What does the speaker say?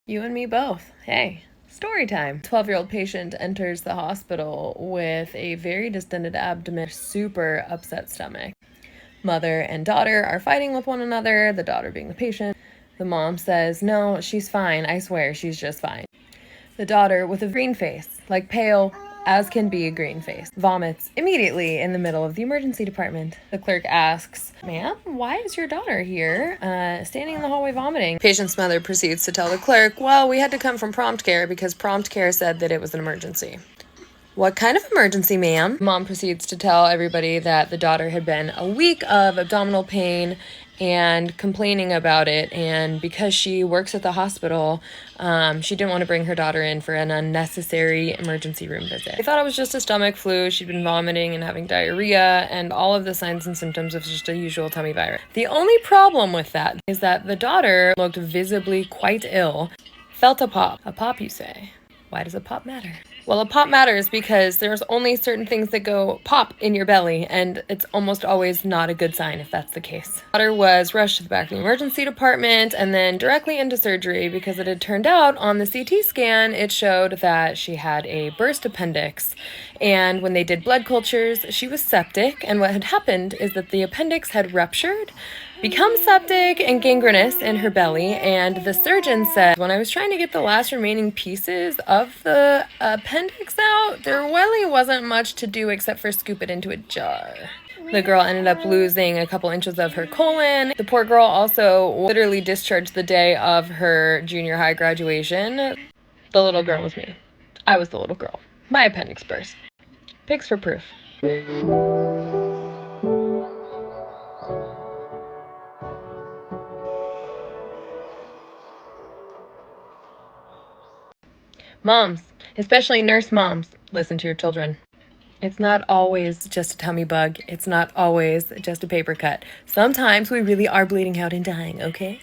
You and me both. Hey, story time. 12-year-old patient enters the hospital with a very distended abdomen, super upset stomach. Mother and daughter are fighting with one another, the daughter being the patient. The mom says, "No, she's fine. I swear, she's just fine." The daughter, with a green face, like pale as can be a green face, vomits immediately in the middle of the emergency department. The clerk asks, "Ma'am, why is your daughter here, standing in the hallway vomiting?" Patient's mother proceeds to tell the clerk, "Well, we had to come from prompt care because prompt care said that it was an emergency." "What kind of emergency, ma'am?" Mom proceeds to tell everybody that the daughter had been a week of abdominal pain and complaining about it, and because she works at the hospital, she didn't want to bring her daughter in for an unnecessary emergency room visit. They thought it was just a stomach flu. She'd been vomiting and having diarrhea, and all of the signs and symptoms of just a usual tummy virus. The only problem with that is that the daughter looked visibly quite ill, felt a pop. A pop, you say? Why does a pop matter? Well, a pop matters because there's only certain things that go pop in your belly, and it's almost always not a good sign if that's the case. Daughter was rushed to the back of the emergency department and then directly into surgery because it had turned out on the CT scan, it showed that she had a burst appendix. And when they did blood cultures, she was septic, and what had happened is that the appendix had ruptured, become septic and gangrenous in her belly, and the surgeon said, "When I was trying to get the last remaining pieces of the appendix out, there really wasn't much to do except for scoop it into a jar." The girl ended up losing a couple inches of her colon. The poor girl also literally discharged the day of her junior high graduation. The little girl was me. I was the little girl. My appendix burst. Pics for proof. Moms, especially nurse moms, listen to your children. It's not always just a tummy bug. It's not always just a paper cut. Sometimes we really are bleeding out and dying, okay?